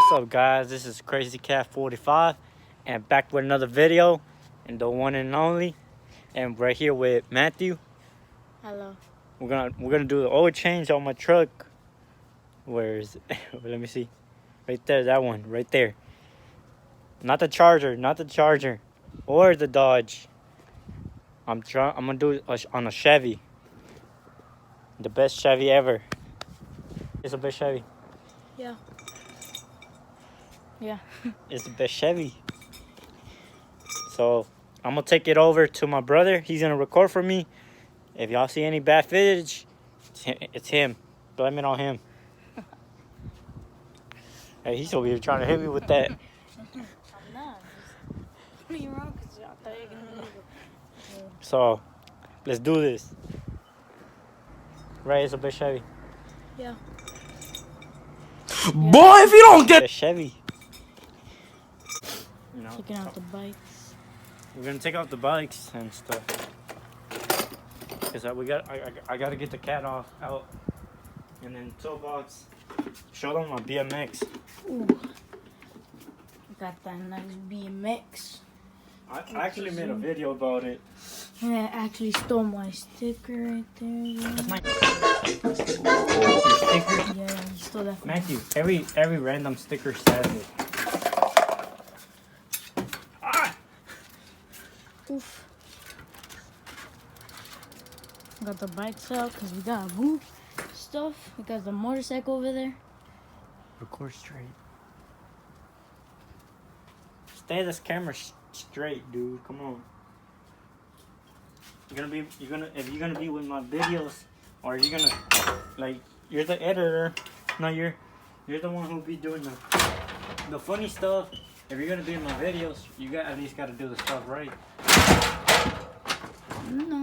What's up, guys? This is Crazy Cat 45 and back with another video, and the one and only, and right here with Matthew. Hello. We're gonna do the oil change on my truck. Where is it? Let me see. Right there, that one right there. Not the Charger, or the Dodge. I'm gonna do it on a Chevy. The best Chevy ever. It's the best Chevy. Yeah. Yeah. It's the best Chevy. So I'm gonna take it over to my brother. He's gonna record for me. If y'all see any bad footage, it's him. Blame it on him. Hey, he's over here trying to hit me with that. I'm not. What are you wrong? Because I thought you were going to leave it. So let's do this. Right, it's a best Chevy. Yeah. Boy, if you don't get best Chevy. You know, Taking out the bikes. we're gonna take out the bikes and stuff. Cause I gotta get the cat out, and then toolbox. Show them my BMX. Ooh. Got that nice BMX. I actually made a video about it. And I actually stole my sticker right there. Yeah, That's my sticker. yeah, you stole that from Matthew, every random sticker says it. Ah! Oof. Got the bikes out because we gotta move stuff. We got the motorcycle over there. Record straight. Stay this camera straight, dude. Come on. If you're gonna be with my videos, or you're gonna, like, you're the editor. No, you're the one who'll be doing the funny stuff. If you're gonna be in my videos, you at least gotta do the stuff right. No.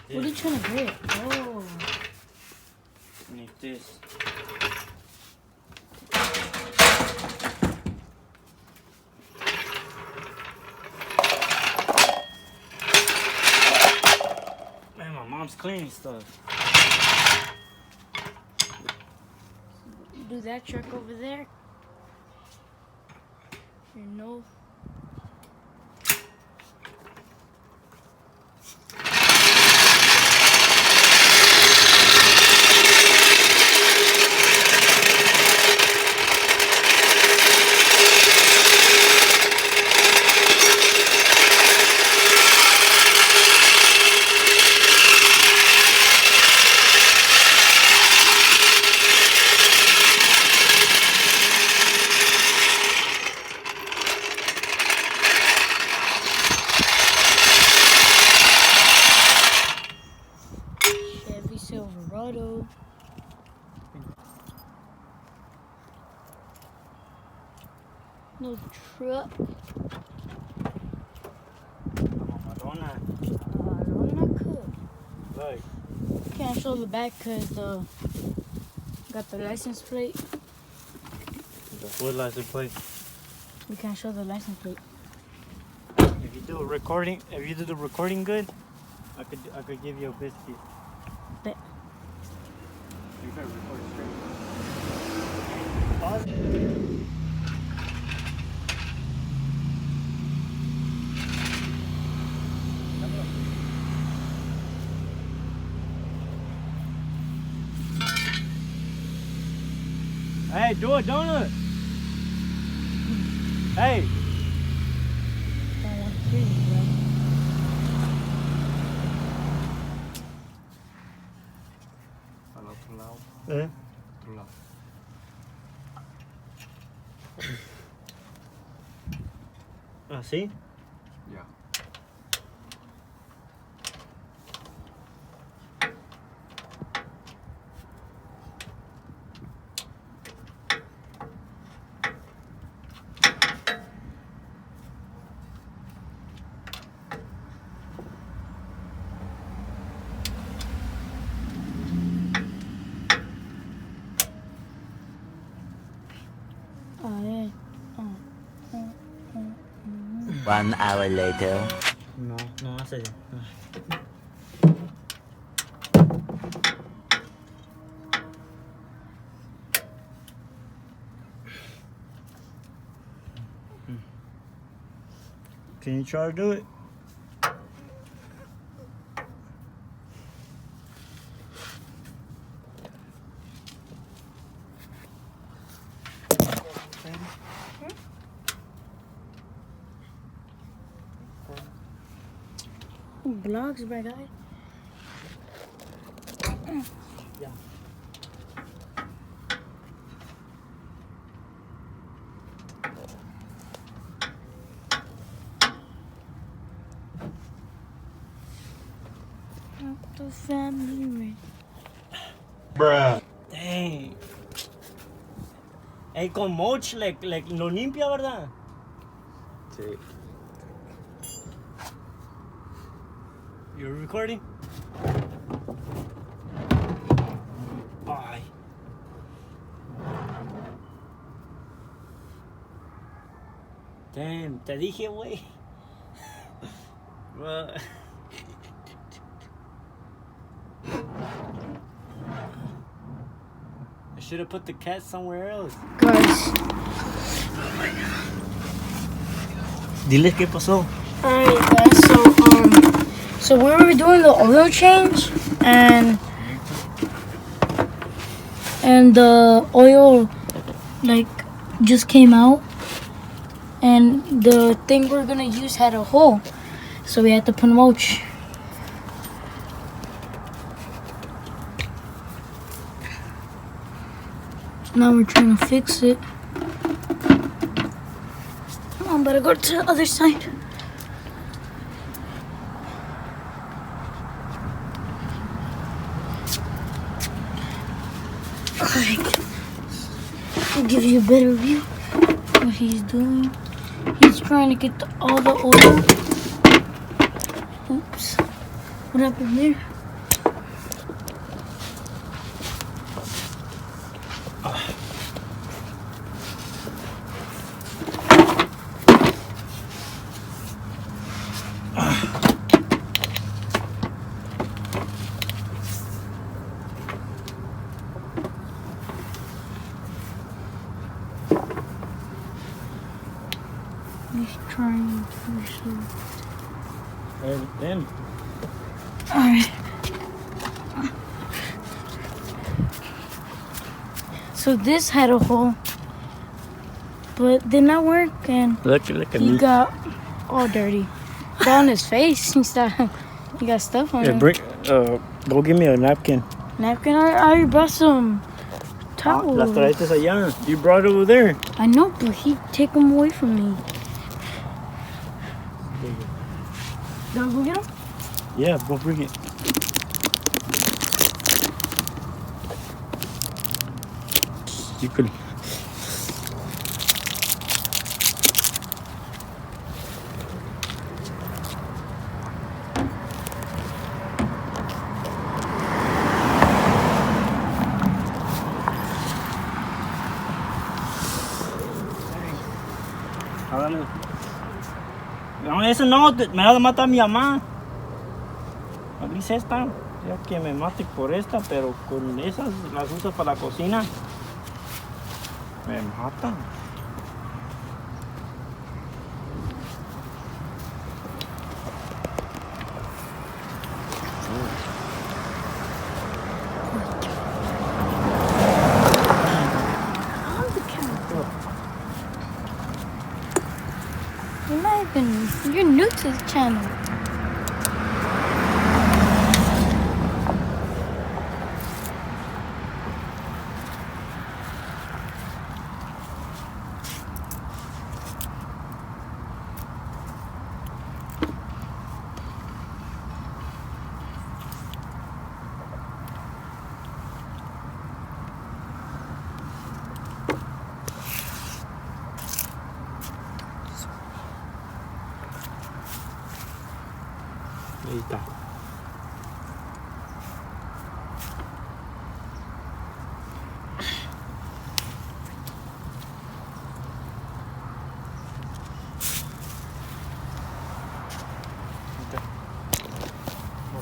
What are you trying to grip? Oh. I need this. Man, my mom's cleaning stuff. Do that truck over there. You know. Silverado. No truck. Madonna. Not cool. Look. Can't show the back because got the license plate. The full license plate. We can't show the license plate. If you do the recording good, I could give you a biscuit. Bet. You better record straight. Pause. Hey, do a donut. Hey. I want to hear you, bro. al otro lado. Eh? Otro lado. ¿Así? Ya. One hour later. No, Más allá. Can you try to do it? Vlogs, my guy. Yeah. The family ring. Bruh. Dang. Hey, con moch, like lo limpia, ¿verdad? Sí. You're recording? Ay. Damn, te dije, güey. Bruh. I should have put the cat somewhere else. Guys. Diles qué pasó. Alright guys, so we were doing the oil change and the oil like just came out and the thing we're gonna use had a hole, so we had to put mulch. Now we're trying to fix it. I'm better go to the other side. Alright, I'll give you a better view of what he's doing. He's trying to get all the oil. Oops, what happened there? He's trying to push it. Then. Alright. So this had a hole, but did not work, and Look at he me. got all dirty. Down his face, he got stuff on Yeah, him. go give me a napkin. Napkin, I already brought some towels. Las traíste allá. You brought it over there. I know, but he take them away from me. Don't go get them? Yeah, go bring it. You could. No, eso no, me va a matar mi mamá. Dice esta, ya que me mate por esta, pero con esas las uso para la cocina. Me matan. You're new to the channel. Ahí está.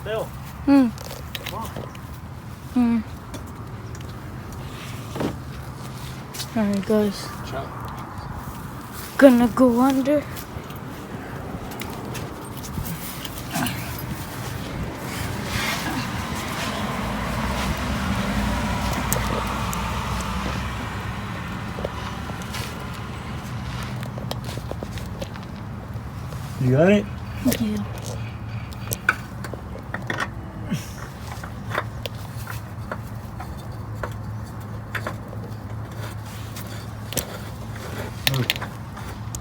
hotel. Hmm. Come on. Hmm. Alright, guys. Ciao. Gonna go under. You got it? Yeah.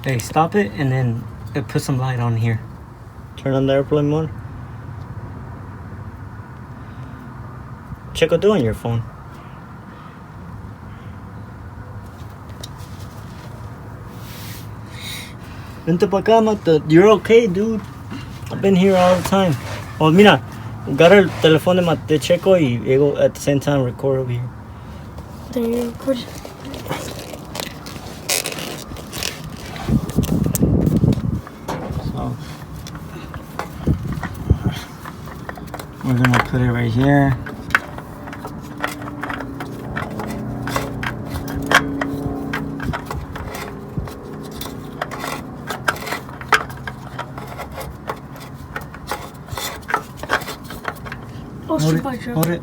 Hey, stop it and then put some light on here. Turn on the airplane mode. Check what do on your phone. Vente pa acá, Mata. You're okay, dude. I've been here all the time. Oh, mira. Got el teléfono de Checo y llego at the same time record over here. There you go. So we're gonna put it right here. Oh, Hold it. super Hold it.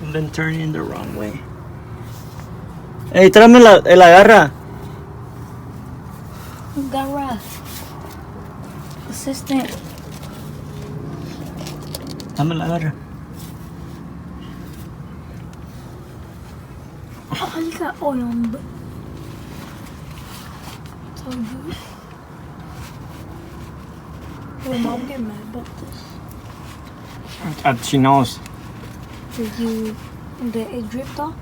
I've been turning the wrong way. Hey, tráeme la garra. Garra. Assistant. Dame la garra. Oh, you got oil on the. So good. Well, Mom get mad about this. She knows. Did it dripped off?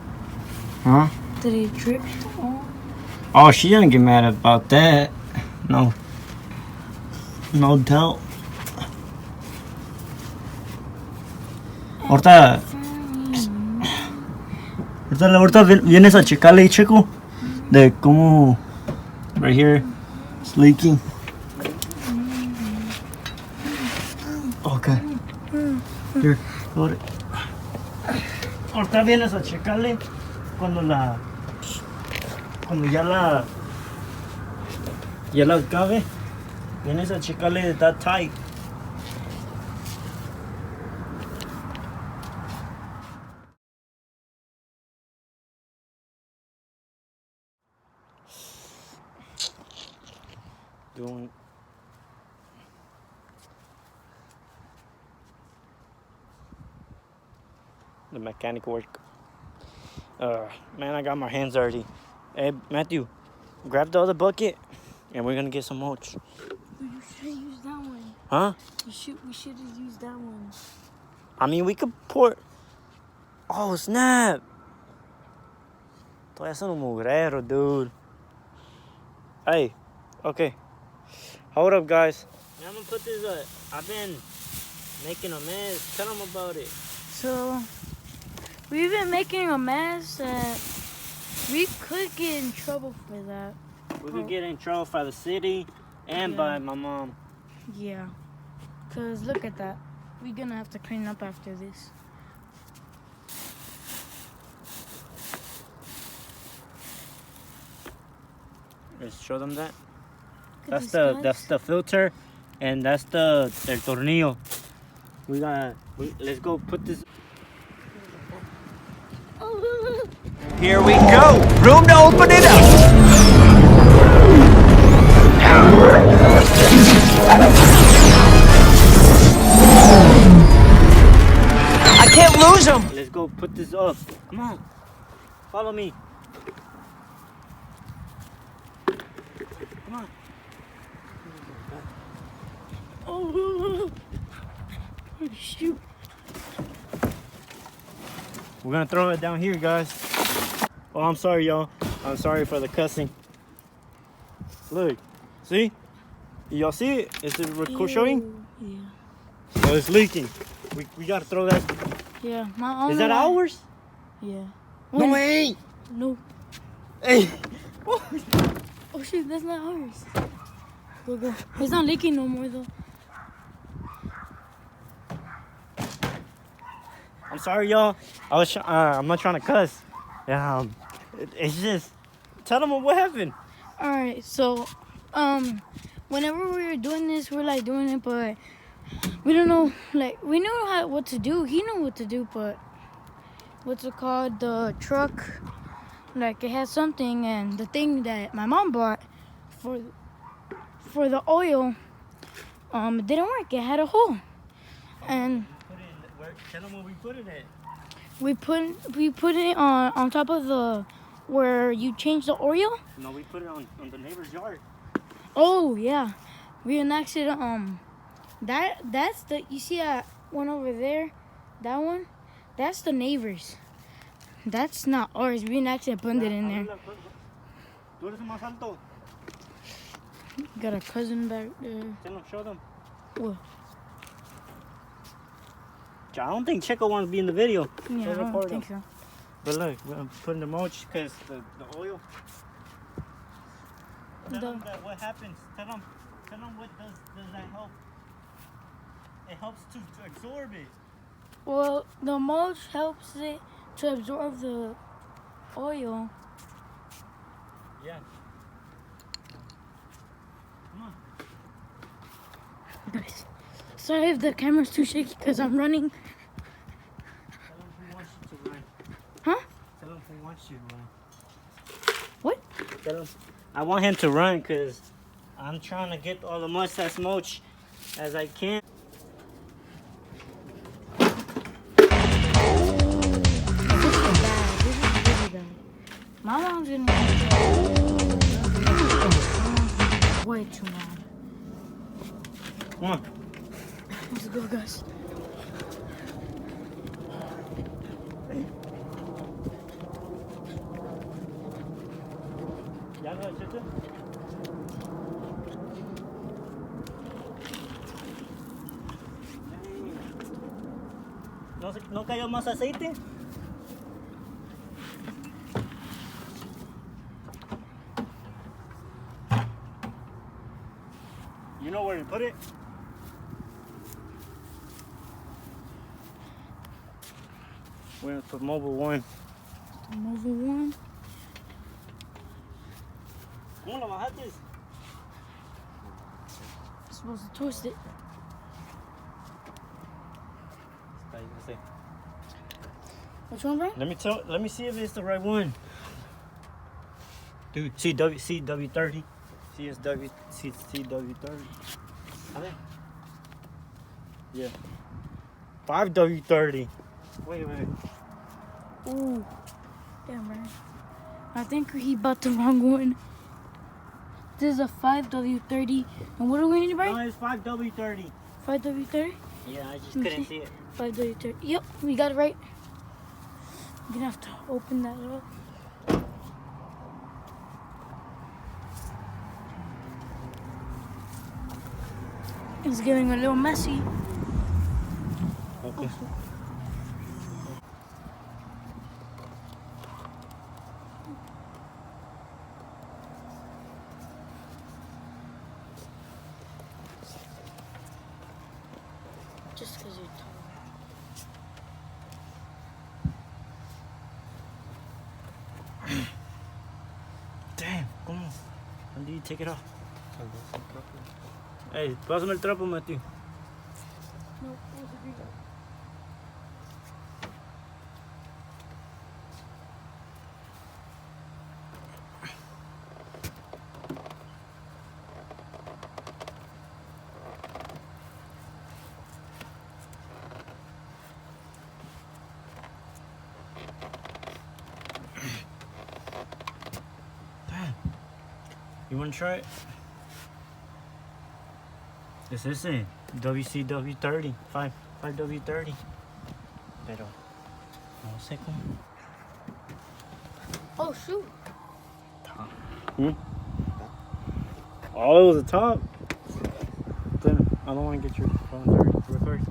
Huh? Did it drip off? Oh, she didn't get mad about that. No. No doubt. Ahorita vienes a checarle, Chico, de cómo right here it's leaking. Okay. Here, hold it. Ahorita vienes a checarle cuando ya la acabe. Vienes a checarle that tight. Doing the mechanic work. Man, I got my hands dirty. Hey, Matthew, grab the other bucket and we're gonna get some mulch. You should have used that one. Huh? We should have used that one. I mean, we could pour. Oh, snap. Estoy haciendo un mugrero, dude. Hey, okay. Hold up, guys. I'm gonna put this I've been making a mess. Tell them about it. So, we've been making a mess that we could get in trouble for that. We could get in trouble by the city and by my mom. Yeah. Because look at that. We're going to have to clean up after this. Let's show them that. Look at That's the filter, and that's el tornillo. Let's go put this. Here we go. Room to open it up. I can't lose him. Let's go put this up. Come on, follow me. Come on. Oh, shoot. We're gonna throw it down here, guys. Oh, I'm sorry, y'all. I'm sorry for the cussing. Look, see? Y'all see it? Is it showing? Yeah. Oh, it's leaking. We gotta throw that. Yeah, my. Is that ours? Yeah. No way. No. Hey. Oh shit, that's not ours. Go. It's not leaking no more though. I'm sorry, y'all. I'm not trying to cuss. It's just. Tell them what happened. All right, so, whenever we were doing this, we're like doing it, but we don't know. Like we knew what to do. He knew what to do, but what's it called? The truck, like it had something, and the thing that my mom bought for the oil, it didn't work. It had a hole, and Tell them where we put it at. we put it on top of the where you change the oil. No, we put it on the neighbor's yard. Oh yeah, we annexed it. That's the you see that one over there, that one, that's the neighbors. That's not ours. We annexed it, put it in there. Got a cousin back there. Tell them, show them. What? I don't think Chico wants to be in the video. Yeah, I don't think so. But look, I'm putting the mulch because the oil. Tell them that what happens. Tell them what does that help. It helps to absorb it. Well, the mulch helps it to absorb the oil. Yeah. Come on. Guys, sorry if the camera's too shaky because I'm running. Tell them who wants you to run. Huh? Tell him who wants you to run. What? Tell him. I want him to run because I'm trying to get all the mustache mulch as I can. This is really bad. My mom's gonna be way too mad. Come on. Let's go, guys. ¿Ya lo echaste? ¿No cayó más aceite? You know where to put it? We're gonna put mobile one. Mobile one. ¿Cómo lo bajaste? Supposed to twist it. Which one, bro? Let me see if it's the right one. Dude, CW30. CW30. Yeah. 5W30. Wait. Ooh. Damn, man. I think he bought the wrong one. This is a 5W30. And what do we need, bro? No, it's 5W30. 5W30? Yeah, I just Let me couldn't see. see it. 5W30. Yep, we got it right. You're gonna have to open that up. It's getting a little messy. Okay. Just because you're tall. Damn, come on. When do you take it off? Hey, pásame el trapo, Matthew. No, it was a green. Damn. You want to try it? This is it. WCW30. 5W30. Pero, no sé cómo. Oh, shoot. Oh, it was the top. Then I don't want to get your phone dirty. record.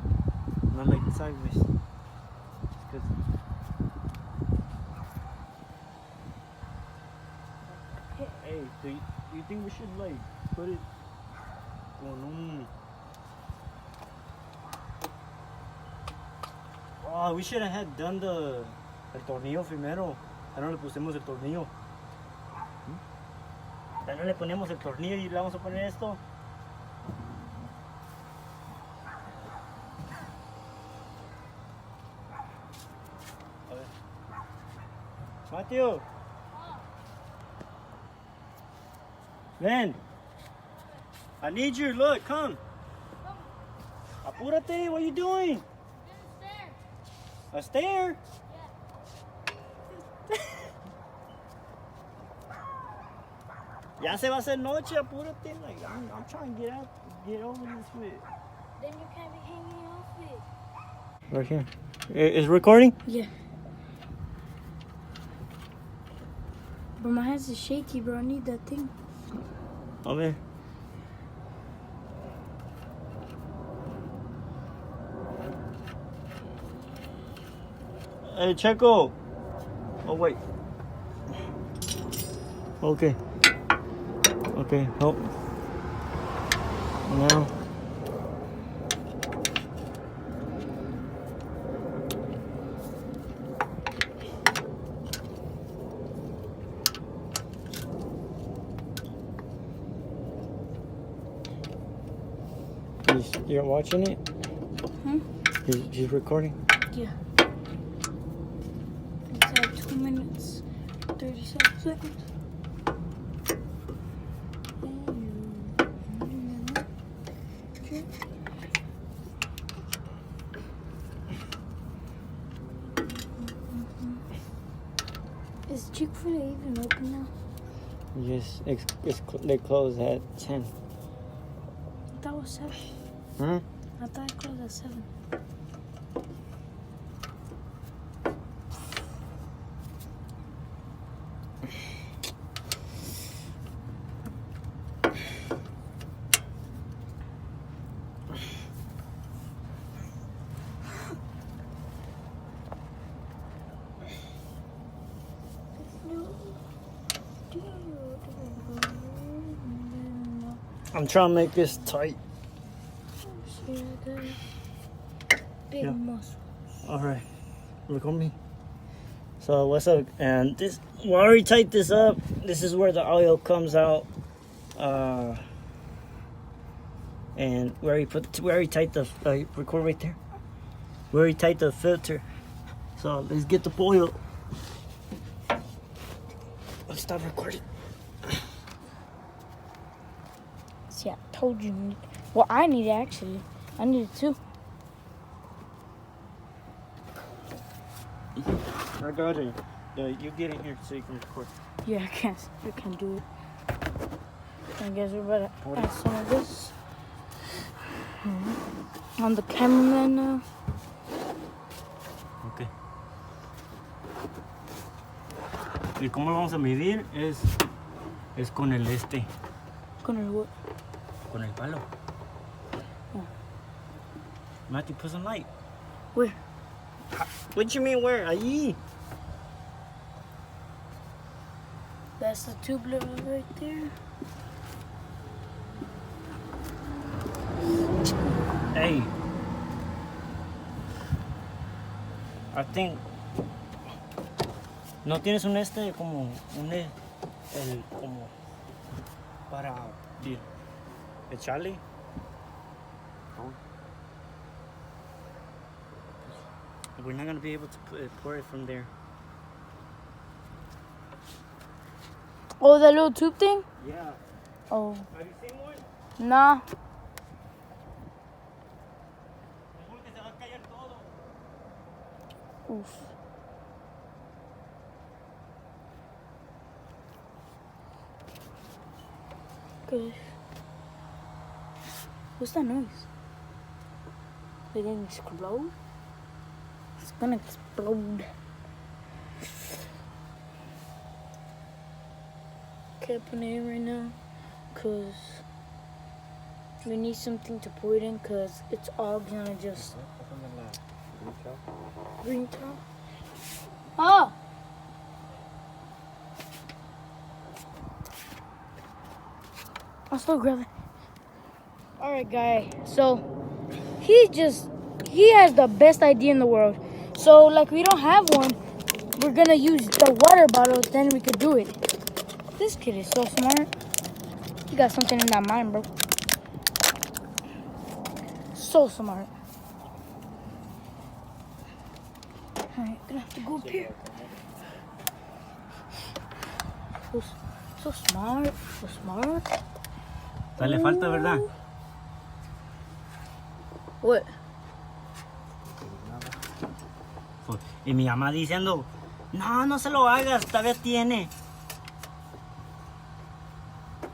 Not like sideways. It's good. Hey, do you think we should like put it con un... Oh, we should have had done el tornillo primero. Ya no le pusimos el tornillo. Ya no le ponemos el tornillo y le vamos a poner esto. A ver. Matthew. Ven. I need you. Look, come. Apúrate. What are you doing? A stair? Ya se va a hacer noche, apúrate. Like, I'm trying to get over this with. Then you can't be hanging off it. Right here. Is recording? Yeah. But my hands are shaky, bro. I need that thing. A ver. Hey, Checo. Oh, wait. Okay. Okay, help. Now. You're watching it? Hmm? He's recording? Yeah. It's at 2 minutes, 37 seconds. Is Chick-fil-A even open now? Yes, they close at 10. That was 7. Huh? I thought it closed at 7. I'm trying to make this tight. Big Yeah. muscle. Alright, look on me. So what's up? And this, we already tightened this up. This is where the oil comes out. And we already tightened the record right there. We already tightened the filter. So let's get the oil. Let's stop recording. See, I told you. Well, I need it actually. I need it too. I got it. You get in here so you can record. Yeah, I can't do it. I guess we better add some of this. On the cameraman now. Ok. ¿Y cómo lo vamos a medir? Es con el este. Con el what? Con el palo. Oh. Matthew, put some light. Where? What you mean where? Ahí. That's the tube level right there. Hey. I think. ¿No tienes un este como como para echarle? We're not gonna be able to pour it from there. Oh, that little tube thing? Yeah. Oh, Have you seen one? nah. Oof. Okay. What's that noise? Did it explode? It's gonna explode. Can't put it in right now, cause We need something to pour it in because it's all gonna just... Green towel? Oh! I'll still grab it. Alright, guy. So, he has the best idea in the world. So, like, we don't have one. We're gonna use the water bottles, then we could do it. This kid is so smart. He got something in that mind, bro. So smart. Alright, gonna have to go up here. So smart, so smart. Le falta, ¿verdad? What? Y mi mamá diciendo, no se lo hagas, todavía tiene.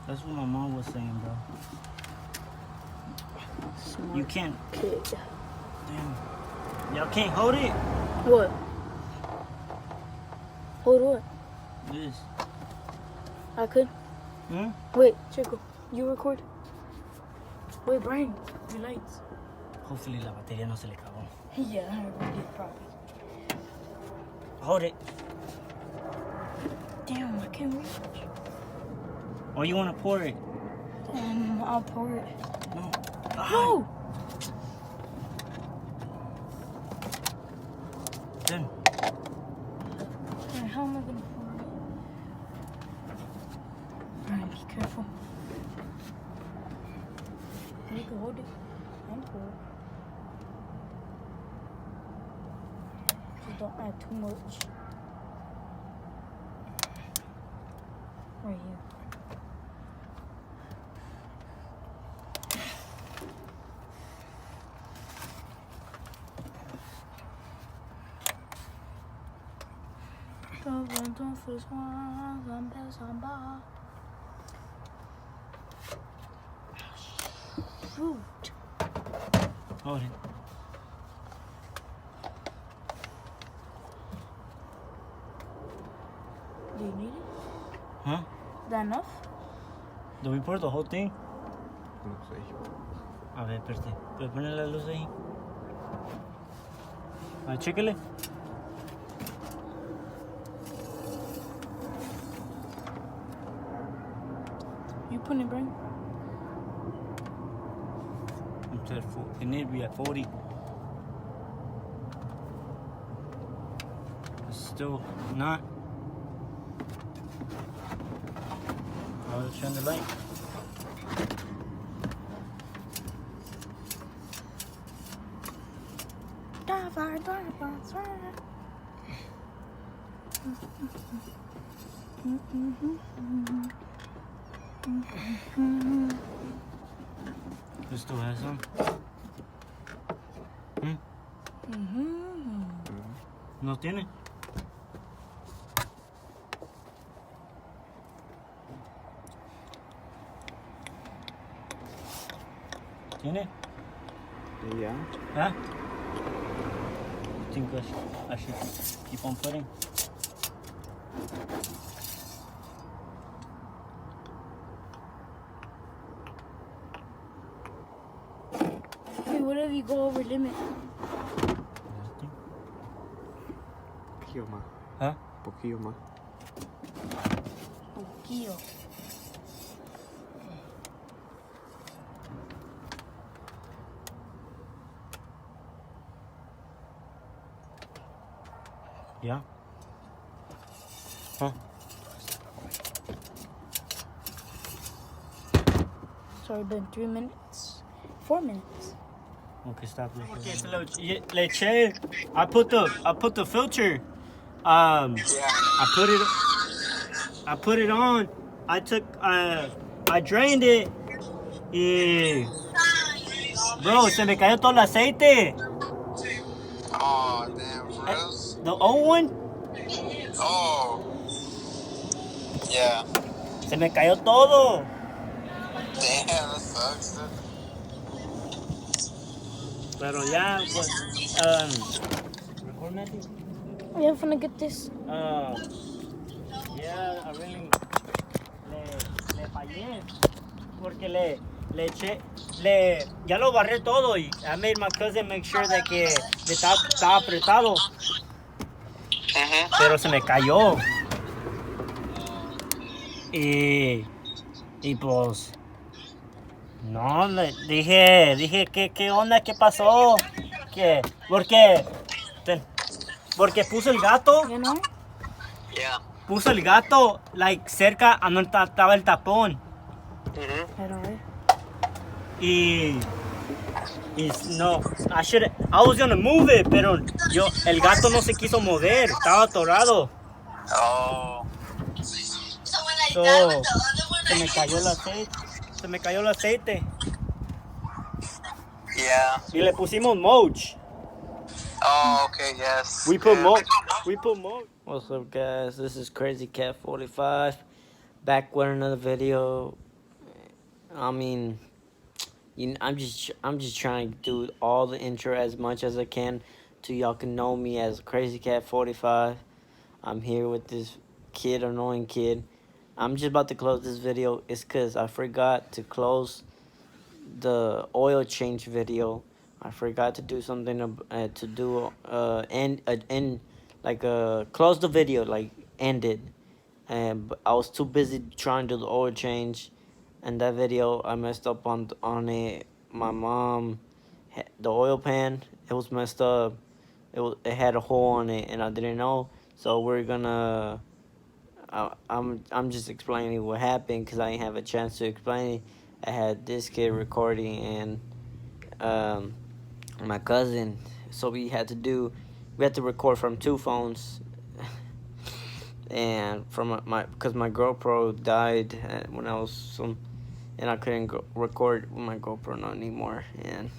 That's what my mom was saying, bro. Smart You can't. kid. Damn. Y'all can't hold it. What? Hold what? This. I could. Hmm? Wait, Chico, you record? Wait, Brian, relax. Hopefully la batería no se le acabó. Yeah, I already did probably. Hold it. Damn, I can't reach. Or you want to pour it? I'll pour it. No. No! Then. Alright, how am I gonna pour it? Brian, be careful. You can hold it and pour it. Just don't add too much. Right here. Shoot. Hold it. Do you need it? Huh? Is that enough? Do we pour the whole thing? No sé. A ver, espérate. ¿Puedes poner la luz ahí? A ver, chéquele. You put it, Brian? It need to be at 40. It's still not. I'll turn the light. You still have some? ¿No tiene? ¿Tiene? Yeah. Huh? I think I should keep on putting. Hey, what if you go over limit? Poquillo más. Huh? Poquillo más. Poquillo. Yeah. Huh? So it's been 3 minutes? 4 minutes. Okay, stop this. Okay, so leche. I put the filter. I put it on. I drained it. Y bro, se me cayó todo el aceite. Oh, damn, for real? The old one. Oh. Yeah. Se me cayó todo. Damn, that sucks, dude. Pero ya, pues, record Matthew? Yeah, I'm gonna get this. Yeah, I really le fallé porque le eché, ya lo barré todo y I made my cousin make sure de que estaba apretado, pero se me cayó. Y pues, no, le dije, ¿qué onda? ¿Qué pasó? ¿Qué? Porque puse el gato, You know? Yeah. puse el gato, like, cerca a donde estaba el tapón. Pero, Y no, I was gonna move it, pero el gato no se quiso mover, estaba atorado. Oh. So, se me cayó el aceite. Yeah. Y le pusimos mulch. Oh, okay, yes. We put Yeah. mulch. What's up, guys? This is Crazy Cat 45, back with another video. I mean, I'm just trying to do all the intro as much as I can, so y'all can know me as Crazy Cat 45. I'm here with this annoying kid. I'm just about to close this video. It's because I forgot to close the oil change video. I forgot to do something close the video, like end it. But I was too busy trying to do the oil change, and that video I messed up on it. My mom, the oil pan, it was messed up. It had a hole on it, and I didn't know. So we're gonna. I'm just explaining what happened because I didn't have a chance to explain it. I had this kid recording and my cousin, so we had to record from 2 phones. And from because my GoPro died when I was and I couldn't record with my GoPro not anymore. And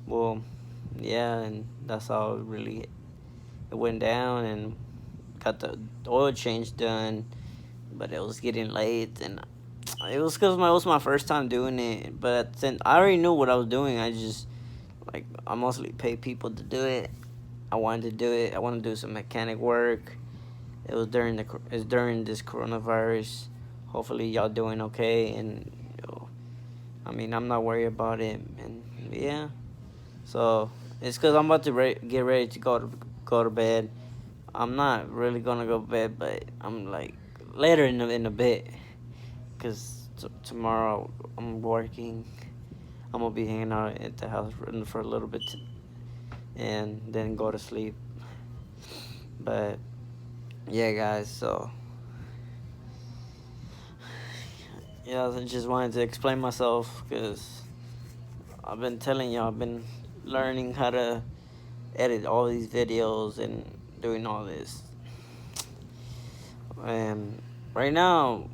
well, yeah, and that's how it went down, and got the oil change done, but it was getting late, and it was because it was my first time doing it. But since I already knew what I was doing, I mostly pay people to do it. I wanted to do it. I want to do some mechanic work. It's during this coronavirus. Hopefully y'all doing okay, and I mean, I'm not worried about it, and yeah. So it's because I'm about to get ready to go to bed. I'm not really gonna go to bed, but I'm like later in a bit, because tomorrow I'm working. I'm gonna be hanging out at the house for a little bit, and then go to sleep. But yeah, guys. So yeah, I just wanted to explain myself because I've been telling y'all, I've been learning how to edit all these videos and doing all this. And right now,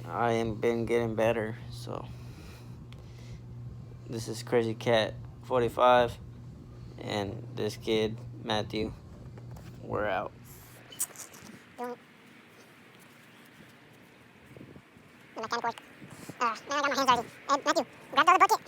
I am been getting better. So this is Crazy Cat 45, and this kid Matthew. We're out. Mechanic work. Now I got my hands dirty. Matthew, grab the other bucket.